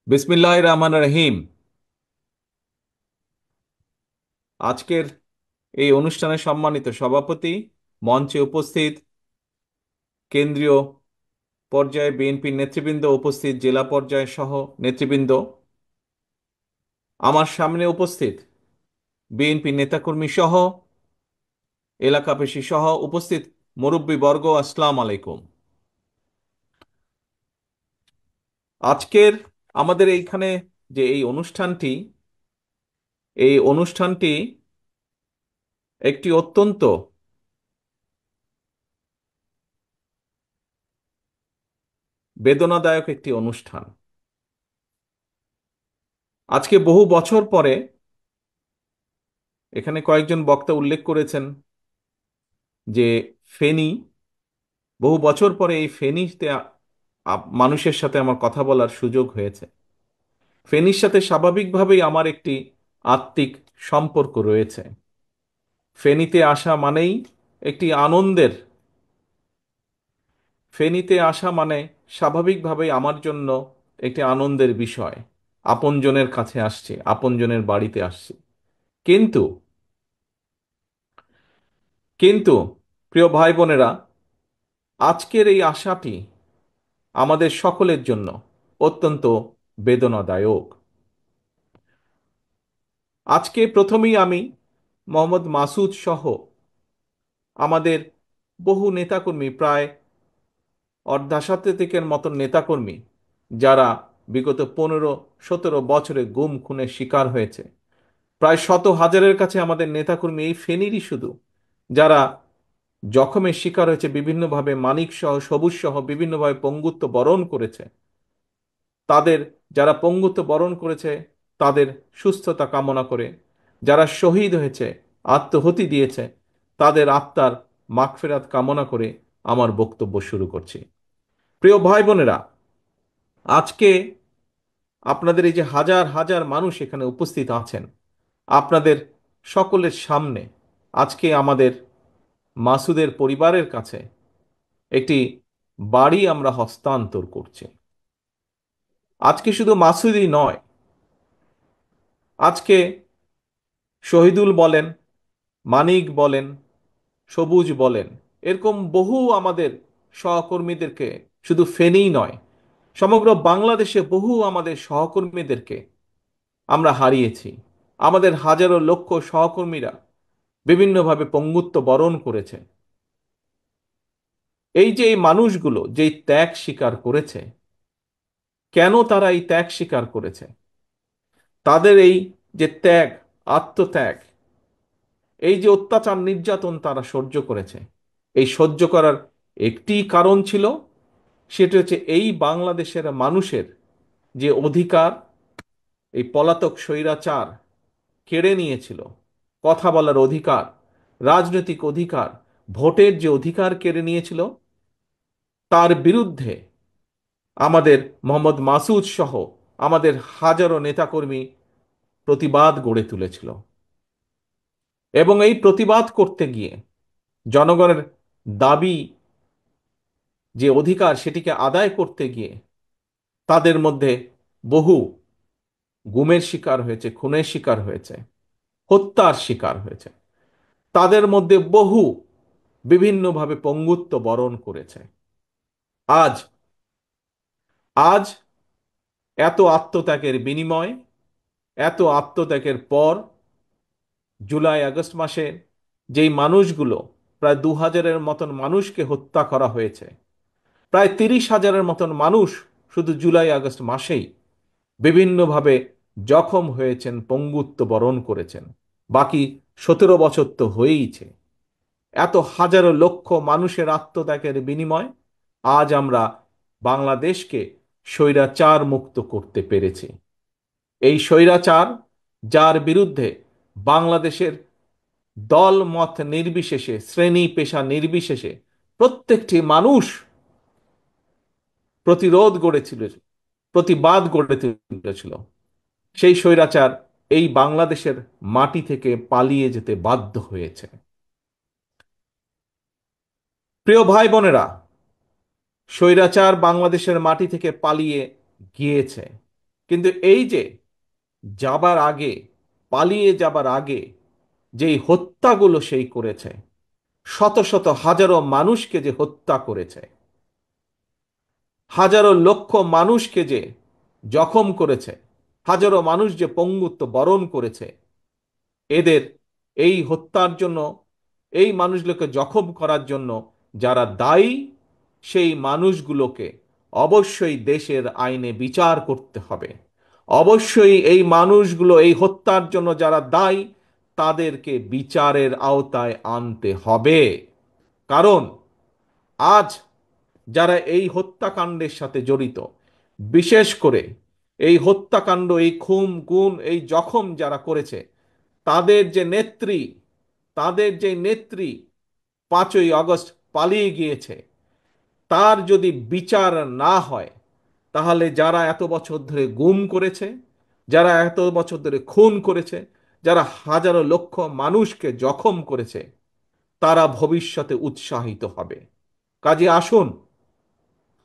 বিসমিল্লাহির রহমানির রহিম। আজকের এই অনুষ্ঠানের সম্মানিত সভাপতি, মঞ্চে উপস্থিত কেন্দ্রীয় পর্যায়ে বিএনপির নেতৃবৃন্দ, উপস্থিত জেলা পর্যায়ে সহ নেতৃবৃন্দ, আমার সামনে উপস্থিত বিএনপি নেতাকর্মী সহ এলাকাবাসী সহ উপস্থিত মুরব্বীবর্গ, আসসালামু আলাইকুম। আজকের আমাদের এইখানে যে এই অনুষ্ঠানটি একটি অত্যন্ত বেদনাদায়ক একটি অনুষ্ঠান। আজকে বহু বছর পরে এখানে কয়েকজন বক্তা উল্লেখ করেছেন যে ফেনী, বহু বছর পরে এই ফেনীতে মানুষের সাথে আমার কথা বলার সুযোগ হয়েছে। ফেনীর সাথে স্বাভাবিকভাবেই আমার একটি আত্মিক সম্পর্ক রয়েছে। ফেনীতে আসা মানেই একটি আনন্দের, ফেনীতে আসা মানে স্বাভাবিকভাবেই আমার জন্য একটি আনন্দের বিষয়। আপনজনের কাছে আসছি, আপনজনের বাড়িতে আসছি। কিন্তু কিন্তু প্রিয় ভাই বোনেরা, আজকের এই আশাটি আমাদের সকলের জন্য অত্যন্ত বেদনাদায়ক। আজকে প্রথমেই আমি মোহাম্মদ মাসুদ সহ আমাদের বহু নেতাকর্মী, প্রায় অর্ধাশতাধিকের মতন নেতাকর্মী, যারা বিগত 15-17 বছরে গুম খুনের শিকার হয়েছে, প্রায় শত হাজারের কাছে আমাদের নেতাকর্মী এই ফেনীরই শুধু, যারা জখমের শিকার হয়েছে, বিভিন্নভাবে মানিক সহ সবুজ সহ বিভিন্নভাবে পঙ্গুত্ব বরণ করেছে, তাদের, যারা পঙ্গুত্ব বরণ করেছে তাদের সুস্থতা কামনা করে, যারা শহীদ হয়েছে, আত্মহতি দিয়েছে, তাদের আত্মার মাগফিরাত কামনা করে আমার বক্তব্য শুরু করছি। প্রিয় ভাই বোনেরা, আজকে আপনাদের এই যে হাজার হাজার মানুষ এখানে উপস্থিত আছেন, আপনাদের সকলের সামনে আজকে আমাদের মাসুদের পরিবারের কাছে একটি বাড়ি আমরা হস্তান্তর করছি। আজকে শুধু মাসুদই নয়, আজকে শহীদুল বলেন, মানিক বলেন, সবুজ বলেন, এরকম বহু আমাদের সহকর্মীদেরকে, শুধু ফেনীই নয়, সমগ্র বাংলাদেশে বহু আমাদের সহকর্মীদেরকে আমরা হারিয়েছি। আমাদের হাজারো লক্ষ সহকর্মীরা বিভিন্নভাবে পঙ্গুত্ব বরণ করেছে। এই যে এই মানুষগুলো যেই ত্যাগ স্বীকার করেছে, কেন তারা এই ত্যাগ স্বীকার করেছে? তাদের এই যে ত্যাগ, আত্মত্যাগ, এই যে অত্যাচার নির্যাতন তারা সহ্য করেছে, এই সহ্য করার একটি কারণ ছিল, সেটা হচ্ছে এই বাংলাদেশের মানুষের যে অধিকার এই পলাতক স্বৈরাচার কেড়ে নিয়েছিল, কথা বলার অধিকার, রাজনৈতিক অধিকার, ভোটের যে অধিকার কেড়ে নিয়েছিল, তার বিরুদ্ধে আমাদের মোহাম্মদ মাসুদ সহ আমাদের হাজারো নেতাকর্মী প্রতিবাদ গড়ে তুলেছিল। এবং এই প্রতিবাদ করতে গিয়ে, জনগণের দাবি, যে অধিকার, সেটিকে আদায় করতে গিয়ে তাদের মধ্যে বহু গুমের শিকার হয়েছে, খুনের শিকার হয়েছে, হত্যার শিকার হয়েছে। তাদের মধ্যে বহু বিভিন্নভাবে পঙ্গুত্ব বরণ করেছে। আজ আজ এত আত্মত্যাগের বিনিময়, এত আত্মত্যাগের পর, জুলাই আগস্ট মাসে যেই মানুষগুলো, প্রায় 2000-এর মতন মানুষকে হত্যা করা হয়েছে, প্রায় 30,000-এর মতন মানুষ শুধু জুলাই আগস্ট মাসেই বিভিন্নভাবে জখম হয়েছেন, পঙ্গুত্ব বরণ করেছেন। বাকি 17 বছর তো হয়েইছে। এত হাজারো লক্ষ মানুষের আত্মত্যাগের বিনিময় আজ আমরা বাংলাদেশকে স্বৈরাচার মুক্ত করতে পেরেছি। এই স্বৈরাচার, যার বিরুদ্ধে বাংলাদেশের দল মত নির্বিশেষে, শ্রেণী পেশা নির্বিশেষে প্রত্যেকটি মানুষ প্রতিরোধ গড়েছিল, প্রতিবাদ গড়ে তুলেছিল, সেই স্বৈরাচার এই বাংলাদেশের মাটি থেকে পালিয়ে যেতে বাধ্য হয়েছে। প্রিয় ভাই বোনেরা, স্বৈরাচার বাংলাদেশের মাটি থেকে পালিয়ে গিয়েছে, কিন্তু এই যে যাবার আগে, পালিয়ে যাবার আগে যেই হত্যাগুলো সেই করেছে, শত শত হাজারো মানুষকে যে হত্যা করেছে, হাজারো লক্ষ মানুষকে যে জখম করেছে, হাজারো মানুষ যে পঙ্গুত্ব বরণ করেছে, এদের এই হত্যার জন্য, এই মানুষগুলোকে জখম করার জন্য যারা দায়ী, সেই মানুষগুলোকে অবশ্যই দেশের আইনে বিচার করতে হবে। অবশ্যই এই মানুষগুলো, এই হত্যার জন্য যারা দায়ী, তাদেরকে বিচারের আওতায় আনতে হবে। কারণ আজ যারা এই হত্যাকাণ্ডের সাথে জড়িত, বিশেষ করে এই হত্যাকাণ্ড, এই খুন গুম, এই জখম যারা করেছে, তাদের যে নেত্রী, তাদের যে নেত্রী 5ই আগস্ট পালিয়ে গিয়েছে, তার যদি বিচার না হয়, তাহলে যারা এত বছর ধরে গুম করেছে, যারা এত বছর ধরে খুন করেছে, যারা হাজারো লক্ষ মানুষকে জখম করেছে, তারা ভবিষ্যতে উৎসাহিত হবে। কাজে আসুন,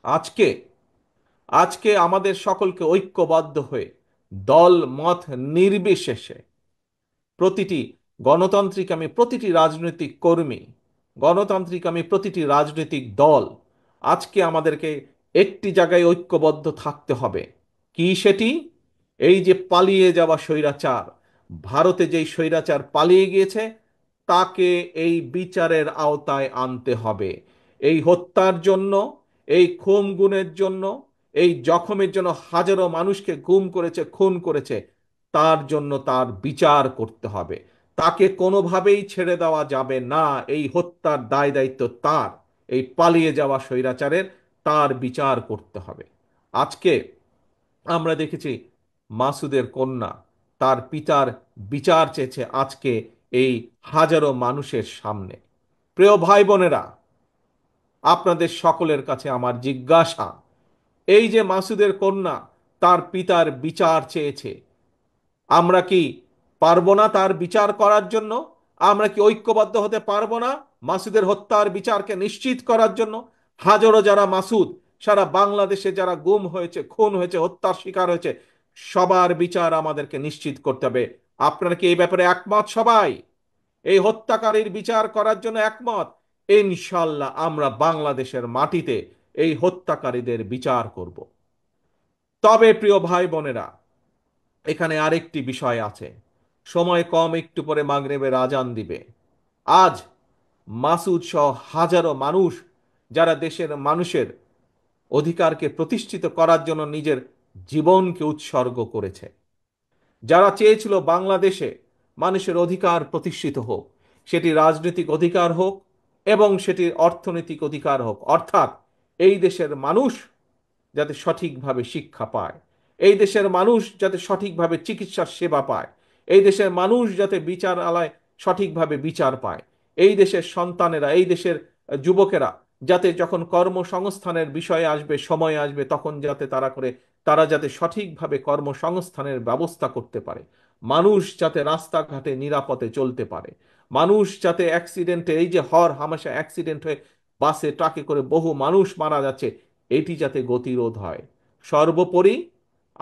আজকে আজকে আমাদের সকলকে ঐক্যবদ্ধ হয়ে, দল মত নির্বিশেষে, প্রতিটি গণতান্ত্রিক প্রতিটি রাজনৈতিক কর্মী, প্রতিটি রাজনৈতিক দল, আজকে আমাদেরকে একটি জায়গায় ঐক্যবদ্ধ থাকতে হবে। কি সেটি? এই যে পালিয়ে যাওয়া স্বৈরাচার, ভারতে যেই স্বৈরাচার পালিয়ে গিয়েছে, তাকে এই বিচারের আওতায় আনতে হবে। এই হত্যার জন্য, এই খুন গুমের জন্য, এই জখমের জন্য, হাজারো মানুষকে গুম করেছে, খুন করেছে, তার জন্য তার বিচার করতে হবে। তাকে কোনোভাবেই ছেড়ে দেওয়া যাবে না। এই হত্যার দায় দায়িত্ব তার, এই পালিয়ে যাওয়া স্বৈরাচারের, তার বিচার করতে হবে। আজকে আমরা দেখেছি মাসুদের কন্যা তার পিতার বিচার চেয়েছে আজকে এই হাজারো মানুষের সামনে। প্রিয় ভাই বোনেরা, আপনাদের সকলের কাছে আমার জিজ্ঞাসা, এই যে মাসুদের কন্যা তার পিতার বিচার চেয়েছে, আমরা কি পারবো না তার বিচার করার জন্য? আমরা কি ঐক্যবদ্ধ হতে পারবো না মাসুদের হত্যার বিচারকে নিশ্চিত করার জন্য? হাজারো যারা মাসুদ, সারা বাংলাদেশে যারা গুম হয়েছে, খুন হয়েছে, হত্যার শিকার হয়েছে, সবার বিচার আমাদেরকে নিশ্চিত করতে হবে। আপনারা কি এই ব্যাপারে একমত সবাই? এই হত্যাকারীর বিচার করার জন্য একমত? ইনশাল্লাহ আমরা বাংলাদেশের মাটিতে এই হত্যাকারীদের বিচার করব। তবে প্রিয় ভাই বোনেরা, এখানে আরেকটি বিষয় আছে। সময় কম, একটু পরে মাগরিবের আজান দিবে। আজ মাসুদ সহ হাজারো মানুষ যারা দেশের মানুষের অধিকারকে প্রতিষ্ঠিত করার জন্য নিজের জীবনকে উৎসর্গ করেছে, যারা চেয়েছিল বাংলাদেশে মানুষের অধিকার প্রতিষ্ঠিত হোক, সেটি রাজনৈতিক অধিকার হোক এবং সেটি অর্থনৈতিক অধিকার হোক, অর্থাৎ এই দেশের মানুষ যাতে সঠিকভাবে শিক্ষা পায়, এই দেশের মানুষ যাতে সঠিকভাবে চিকিৎসার সেবা পায়, এই দেশের মানুষ যাতে বিচারালয় সঠিকভাবে বিচার পায়, এই দেশের সন্তানেরা, এই দেশের যুবকেরা যাতে যখন কর্মসংস্থানের বিষয়ে আসবে, সময় আসবে, তখন যাতে তারা যাতে সঠিকভাবে কর্মসংস্থানের ব্যবস্থা করতে পারে, মানুষ যাতে রাস্তাঘাটে নিরাপদে চলতে পারে, মানুষ যাতে অ্যাক্সিডেন্টে, এই যে হর হামেশা অ্যাক্সিডেন্ট হয়ে বাসে ট্রাকে করে বহু মানুষ মারা যাচ্ছে, এটি যাতে গতিরোধ হয়। সর্বোপরি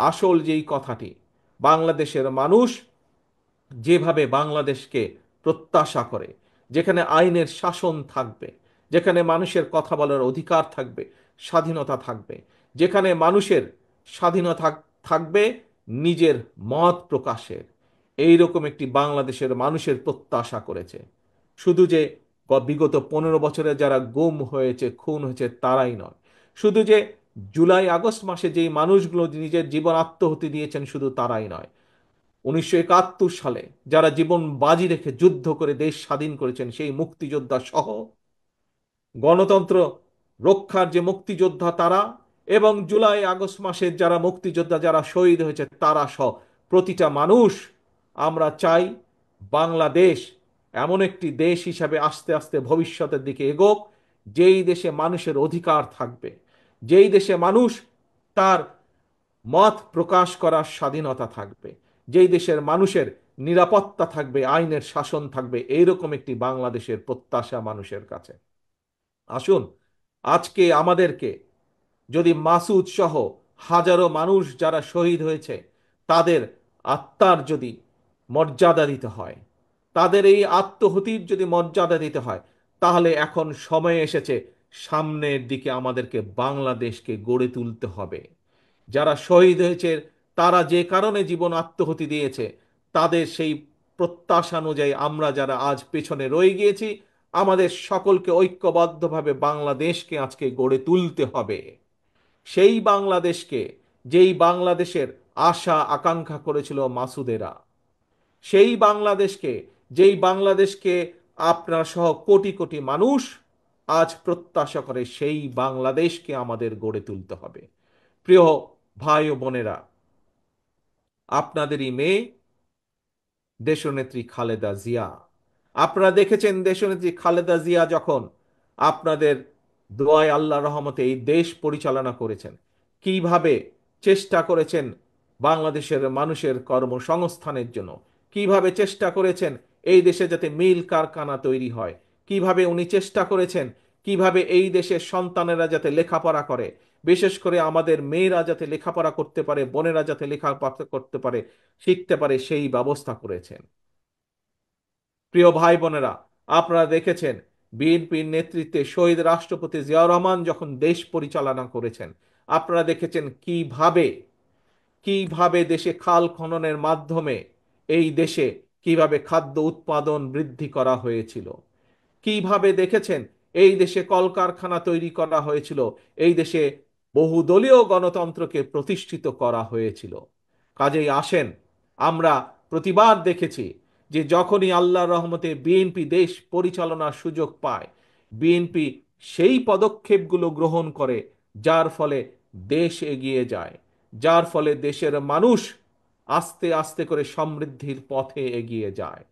আসল যেই কথাটি, বাংলাদেশের মানুষ যেভাবে বাংলাদেশকে প্রত্যাশা করে, যেখানে আইনের শাসন থাকবে, যেখানে মানুষের কথা বলার অধিকার থাকবে, স্বাধীনতা থাকবে, যেখানে মানুষের স্বাধীনতা থাকবে নিজের মত প্রকাশের, এই রকম একটি বাংলাদেশের মানুষের প্রত্যাশা করেছে। শুধু যে বিগত 15 বছরে যারা গুম হয়েছে, খুন হয়েছে, তারাই নয়, শুধু যে জুলাই আগস্ট মাসে যেই মানুষগুলো নিজের জীবন আত্মহতি দিয়েছেন, শুধু তারাই নয়, 1971 সালে যারা জীবন বাজি রেখে যুদ্ধ করে দেশ স্বাধীন করেছেন, সেই মুক্তিযোদ্ধা সহ, গণতন্ত্র রক্ষার যে মুক্তিযোদ্ধা তারা, এবং জুলাই আগস্ট মাসের যারা মুক্তিযোদ্ধা, যারা শহীদ হয়েছে, তারা সহ প্রতিটা মানুষ, আমরা চাই বাংলাদেশ এমন একটি দেশ হিসাবে আস্তে আস্তে ভবিষ্যতের দিকে এগোক, যেই দেশে মানুষের অধিকার থাকবে, যেই দেশে মানুষ তার মত প্রকাশ করার স্বাধীনতা থাকবে, যেই দেশের মানুষের নিরাপত্তা থাকবে, আইনের শাসন থাকবে, এইরকম একটি বাংলাদেশের প্রত্যাশা মানুষের কাছে। আসুন, আজকে আমাদেরকে যদি মাসুদ সহ হাজারো মানুষ যারা শহীদ হয়েছে তাদের আত্মার যদি মর্যাদা দিতে হয়, তাদের এই আত্মহুতির যদি মর্যাদা দিতে হয়, তাহলে এখন সময় এসেছে, সামনের দিকে আমাদেরকে বাংলাদেশকে গড়ে তুলতে হবে। যারা শহীদ হয়েছে, তারা যে কারণে জীবন আত্মহুতি দিয়েছে, তাদের সেই প্রত্যাশা অনুযায়ী আমরা যারা আজ পেছনে রয়ে গিয়েছি, আমাদের সকলকে ঐক্যবদ্ধভাবে বাংলাদেশকে আজকে গড়ে তুলতে হবে। সেই বাংলাদেশকে, যেই বাংলাদেশের আশা আকাঙ্ক্ষা করেছিল মাসুদেরা, সেই বাংলাদেশকে, যেই বাংলাদেশকে আপনার সহ কোটি কোটি মানুষ আজ প্রত্যাশা করে, সেই বাংলাদেশকে আমাদের গড়ে তুলতে হবে। প্রিয় ভাই ও বোনেরা, আপনাদেরই মেয়ে দেশনেত্রী খালেদা জিয়া, আপনারা দেখেছেন দেশনেত্রী খালেদা জিয়া যখন আপনাদের দোয়ায় আল্লাহ রহমতে এই দেশ পরিচালনা করেছেন, কিভাবে চেষ্টা করেছেন বাংলাদেশের মানুষের কর্মসংস্থানের জন্য, কিভাবে চেষ্টা করেছেন এই দেশে যাতে মিল কারখানা তৈরি হয়, কিভাবে উনি চেষ্টা করেছেন কিভাবে এই দেশের সন্তানেরা যাতে লেখাপড়া করে, বিশেষ করে আমাদের মেয়েরা যাতে লেখাপড়া করতে পারে, বোনেরা যাতে লেখাপড়া করতে পারে, শিখতে পারে, সেই ব্যবস্থা করেছেন। প্রিয় ভাই বোনেরা, আপনারা দেখেছেন বিএনপির নেতৃত্বে শহীদ রাষ্ট্রপতি জিয়াউর রহমান যখন দেশ পরিচালনা করেছেন, আপনারা দেখেছেন কিভাবে কিভাবে দেশে খাল খননের মাধ্যমে এই দেশে কিভাবে খাদ্য উৎপাদন বৃদ্ধি করা হয়েছিল, কিভাবে দেখেছেন এই দেশে কলকারখানা তৈরি করা হয়েছিল, এই দেশে বহুদলীয় গণতন্ত্রকে প্রতিষ্ঠিত করা হয়েছিল। কাজেই আসেন, আমরা প্রতিবার দেখেছি যে যখনই আল্লাহর রহমতে বিএনপি দেশ পরিচালনার সুযোগ পায়, বিএনপি সেই পদক্ষেপগুলো গ্রহণ করে যার ফলে দেশ এগিয়ে যায়, যার ফলে দেশের মানুষ আস্তে আস্তে করে সমৃদ্ধির পথে এগিয়ে যায়।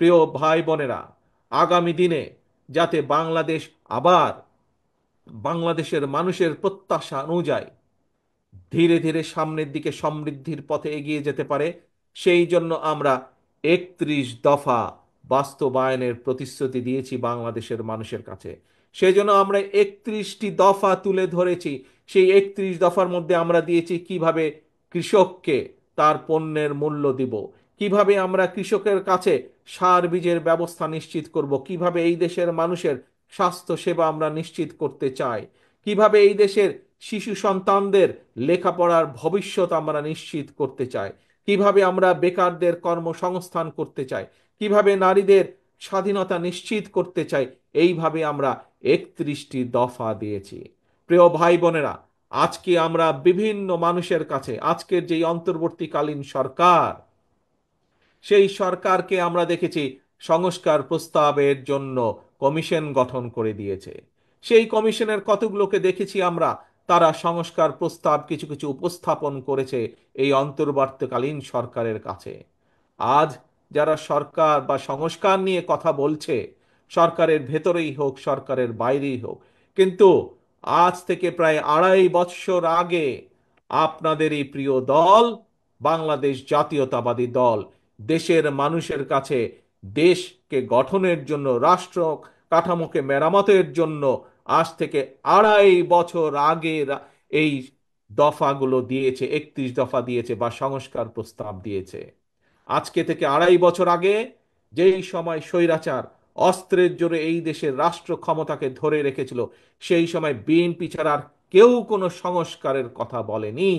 প্রিয় ভাই বোনেরা, আগামী দিনে যাতে বাংলাদেশ আবার বাংলাদেশের মানুষের প্রত্যাশা অনুযায়ী ধীরে ধীরে সামনের দিকে সমৃদ্ধির পথে এগিয়ে যেতে পারে, সেই জন্য আমরা 31 দফা বাস্তবায়নের প্রতিশ্রুতি দিয়েছি বাংলাদেশের মানুষের কাছে। সেই জন্য আমরা 31টি দফা তুলে ধরেছি। সেই 31 দফার মধ্যে আমরা দিয়েছি কিভাবে কৃষককে তার পণ্যের মূল্য দিব, কিভাবে আমরা কৃষকের কাছে সার বীজের ব্যবস্থা নিশ্চিত করব, কিভাবে এই দেশের মানুষের স্বাস্থ্য সেবা আমরা নিশ্চিত করতে চাই, কিভাবে এই দেশের শিশু সন্তানদের লেখাপড়ার ভবিষ্যৎ আমরা নিশ্চিত করতে চাই, কিভাবে আমরা বেকারদের কর্মসংস্থান করতে চাই, কিভাবে নারীদের স্বাধীনতা নিশ্চিত করতে চাই, এইভাবে আমরা 31টি দফা দিয়েছি। প্রিয় ভাই বোনেরা, আজকে আমরা বিভিন্ন মানুষের কাছে আজকের যেই অন্তর্বর্তীকালীন সরকার, সেই সরকারকে আমরা দেখেছি সংস্কার প্রস্তাবের জন্য কমিশন গঠন করে দিয়েছে। সেই কমিশনের কতগুলোকে দেখেছি আমরা, তারা সংস্কার প্রস্তাব কিছু কিছু উপস্থাপন করেছে এই অন্তর্বর্তীকালীন সরকারের কাছে। আজ যারা সরকার বা সংস্কার নিয়ে কথা বলছে, সরকারের ভেতরেই হোক সরকারের বাইরেই হোক, কিন্তু আজ থেকে প্রায় 2.5 বছর আগে আপনাদের এই প্রিয় দল বাংলাদেশ জাতীয়তাবাদী দল দেশের মানুষের কাছে দেশকে গঠনের জন্য, রাষ্ট্র কাঠামোকে মেরামতের জন্য আজ থেকে 2.5 বছর আগে এই দফাগুলো দিয়েছে, 31 দফা দিয়েছে বা সংস্কার প্রস্তাব দিয়েছে। আজকে থেকে 2.5 বছর আগে, যেই সময় স্বৈরাচার অস্ত্রের জোরে এই দেশের রাষ্ট্র ক্ষমতাকে ধরে রেখেছিল, সেই সময় বিএনপি ছাড়া আর কেউ কোনো সংস্কারের কথা বলেনি।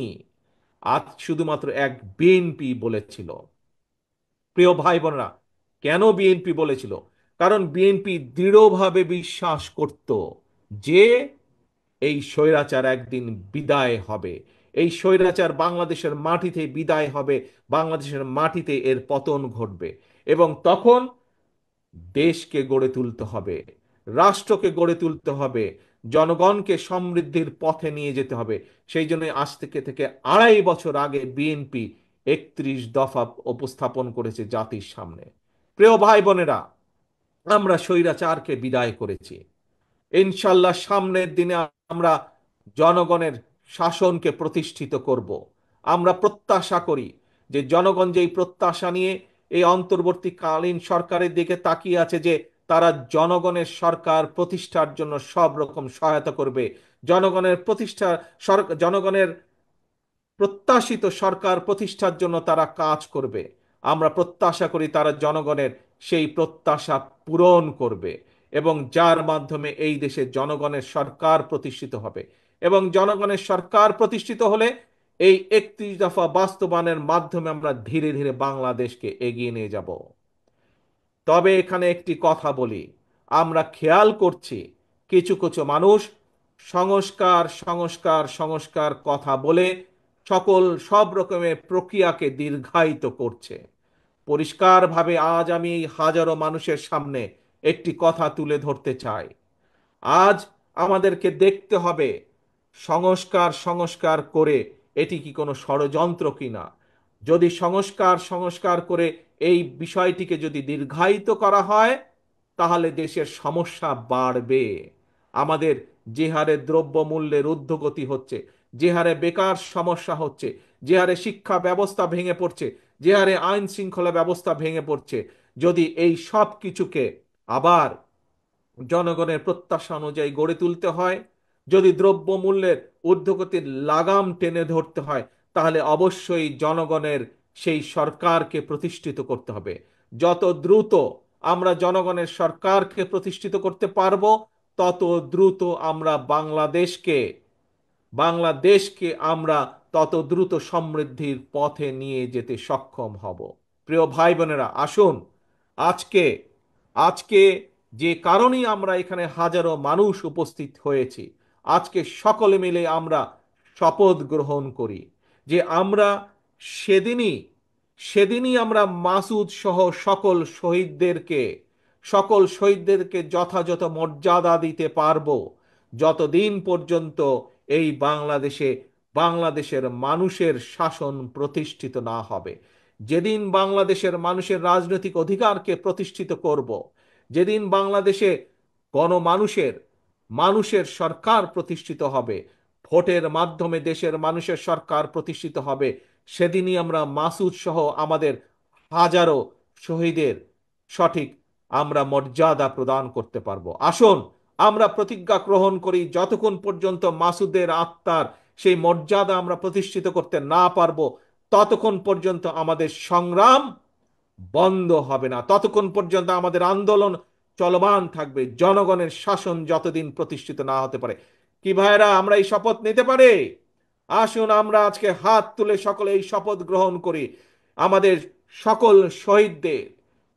আজ শুধুমাত্র এক বিএনপি বলেছিল। প্রিয় ভাই বোনেরা, কেন বিএনপি বলেছিল? কারণ বিএনপি দৃঢ়ভাবে বিশ্বাস করত যে এই স্বৈরাচার একদিন বিদায় হবে, এই স্বৈরাচার বাংলাদেশের মাটিতে বিদায় হবে, বাংলাদেশের মাটিতে এর পতন ঘটবে, এবং তখন দেশকে গড়ে তুলতে হবে, রাষ্ট্রকে গড়ে তুলতে হবে, জনগণকে সমৃদ্ধির পথে নিয়ে যেতে হবে। সেই জন্য আজ থেকে থেকে 2.5 বছর আগে বিএনপি 31 দফা উপস্থাপন করেছে জাতির সামনে। প্রিয় ভাই বোনেরা, আমরা স্বৈরাচারকে বিদায় করেছি। ইনশাল্লাহ সামনের দিনে আমরা জনগণের শাসনকে প্রতিষ্ঠিত করব। আমরা প্রত্যাশা করি যে জনগণ যেই প্রত্যাশা নিয়ে এই অন্তর্বর্তীকালীন সরকারের দিকে তাকিয়ে আছে, যে তারা জনগণের সরকার প্রতিষ্ঠার জন্য সব রকম সহায়তা করবে, জনগণের প্রতিষ্ঠা, জনগণের প্রত্যাশিত সরকার প্রতিষ্ঠার জন্য তারা কাজ করবে। আমরা প্রত্যাশা করি তারা জনগণের সেই প্রত্যাশা পূরণ করবে, এবং যার মাধ্যমে এই দেশে জনগণের সরকার প্রতিষ্ঠিত হবে। এবং জনগণের সরকার প্রতিষ্ঠিত হলে এই 31 দফা বাস্তবায়নের মাধ্যমে আমরা ধীরে ধীরে বাংলাদেশকে এগিয়ে নিয়ে যাব। তবে এখানে একটি কথা বলি, আমরা খেয়াল করছি কিছু কিছু মানুষ সংস্কার সংস্কার সংস্কার কথা বলে সব রকমের প্রক্রিয়াকে দীর্ঘায়িত করছে। পরিষ্কারভাবে আজ আমি এই হাজারো মানুষের সামনে একটি কথা তুলে ধরতে চাই। আজ আমাদেরকে দেখতে হবে সংস্কার সংস্কার করে এটি কি কোনো ষড়যন্ত্র কিনা। যদি সংস্কার সংস্কার করে এই বিষয়টিকে যদি দীর্ঘায়িত করা হয়, তাহলে দেশের সমস্যা বাড়বে। আমাদের যে হারে দ্রব্যমূল্যের ঊর্ধ্বগতি হচ্ছে, যে হারে বেকার সমস্যা হচ্ছে, যে হারে শিক্ষা ব্যবস্থা ভেঙে পড়ছে, যে হারে আইন শৃঙ্খলা ব্যবস্থা ভেঙে পড়ছে, যদি এই সব কিছুকে আবার জনগণের প্রত্যাশা অনুযায়ী গড়ে তুলতে হয়, যদি দ্রব্যমূল্যের ঊর্ধ্বগতির লাগাম টেনে ধরতে হয়, তাহলে অবশ্যই জনগণের সেই সরকারকে প্রতিষ্ঠিত করতে হবে। যত দ্রুত আমরা জনগণের সরকারকে প্রতিষ্ঠিত করতে পারবো, তত দ্রুত আমরা বাংলাদেশকে আমরা তত দ্রুত সমৃদ্ধির পথে নিয়ে যেতে সক্ষম হব। প্রিয় ভাই বোনেরা, আসুন আজকে আজকে যে কারণেই আমরা এখানে হাজারো মানুষ উপস্থিত হয়েছি, আজকে সকলে মিলে আমরা শপথ গ্রহণ করি যে আমরা সেদিনই সেদিনই আমরা মাসুদ সহ সকল শহীদদেরকে যথাযথ মর্যাদা দিতে পারবো, যতদিন পর্যন্ত এই বাংলাদেশের মানুষের শাসন প্রতিষ্ঠিত না হবে। যেদিন বাংলাদেশের মানুষের রাজনৈতিক অধিকারকে প্রতিষ্ঠিত করব, যেদিন বাংলাদেশে মানুষের সরকার প্রতিষ্ঠিত হবে, ভোটের মাধ্যমে দেশের মানুষের সরকার প্রতিষ্ঠিত হবে, সেদিনই আমরা মাসুদ সহ আমাদের হাজারো শহীদের সঠিক আমরা মর্যাদা প্রদান করতে পারবো। আসুন আমরা প্রতিজ্ঞা গ্রহণ করি, যতক্ষণ পর্যন্ত মাসুদের আত্মার সেই মর্যাদা আমরা প্রতিষ্ঠিত করতে না পারবো, ততক্ষণ পর্যন্ত আমাদের সংগ্রাম বন্ধ হবে না, ততক্ষণ পর্যন্ত আমাদের আন্দোলন চলমান থাকবে, জনগণের শাসন যতদিন প্রতিষ্ঠিত না হতে পারে। কি ভাইরা, আমরা এই শপথ নিতে পারি? আসুন আমরা আজকে হাত তুলে সকলে এই শপথ গ্রহণ করি। আমাদের সকল শহীদদের,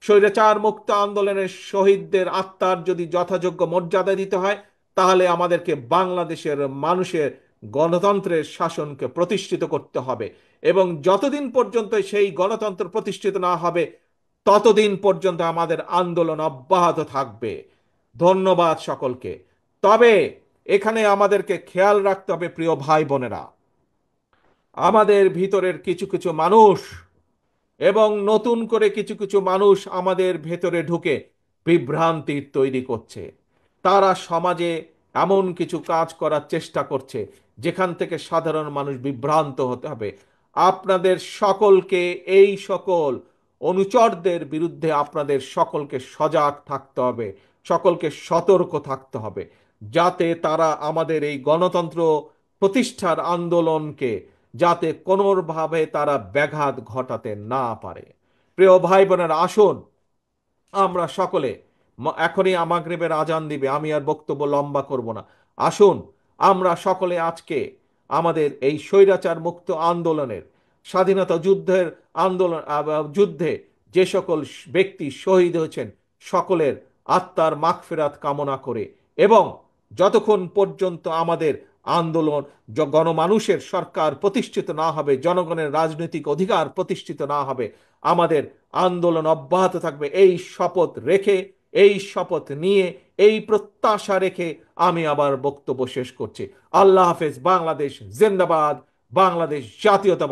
স্বৈরাচার মুক্ত আন্দোলনের শহীদদের আত্মার যদি যথাযোগ্য মর্যাদা দিতে হয়, তাহলে আমাদেরকে বাংলাদেশের মানুষের গণতন্ত্রের শাসনকে প্রতিষ্ঠিত করতে হবে। এবং যতদিন পর্যন্ত সেই গণতন্ত্র প্রতিষ্ঠিত না হবে, ততদিন পর্যন্ত আমাদের আন্দোলন অব্যাহত থাকবে। ধন্যবাদ সকলকে। তবে এখানে আমাদেরকে খেয়াল রাখতে হবে, প্রিয় ভাই বোনেরা, আমাদের ভিতরের কিছু কিছু মানুষ এবং নতুন করে কিছু কিছু মানুষ আমাদের ভেতরে ঢুকে বিভ্রান্তি তৈরি করছে। তারা সমাজে এমন কিছু কাজ করার চেষ্টা করছে যেখান থেকে সাধারণ মানুষ বিভ্রান্ত হতে হবে। আপনাদের সকলকে, এই সকল অনুচরদের বিরুদ্ধে আপনাদের সকলকে সজাগ থাকতে হবে, সকলকে সতর্ক থাকতে হবে, যাতে তারা আমাদের এই গণতন্ত্র প্রতিষ্ঠার আন্দোলনকে যাতে কোনোভাবে তারা ব্যাঘাত ঘটাতে না পারে। প্রিয় ভাই বোনেরা, আসুন আমরা সকলে, এখনই মাগরিবের আজান দিবে, আমি আর বক্তব্য লম্বা করব না। আসুন আমরা সকলে আজকে আমাদের এই স্বৈরাচার মুক্ত আন্দোলনের, স্বাধীনতা যুদ্ধে যে সকল ব্যক্তি শহীদ হয়েছেন, সকলের আত্মার মাগফিরাত কামনা করে, এবং যতক্ষণ পর্যন্ত আমাদের আন্দোলন গণমানুষের সরকার প্রতিষ্ঠিত না হবে, জনগণের রাজনৈতিক অধিকার প্রতিষ্ঠিত না হবে, আমাদের আন্দোলন অব্যাহত থাকবে। এই শপথ নিয়ে, এই প্রত্যাশা রেখে আমি আবার বক্তব্য শেষ করছি। আল্লাহ হাফেজ। বাংলাদেশ জিন্দাবাদ। বাংলাদেশ জাতীয়তাবাদ।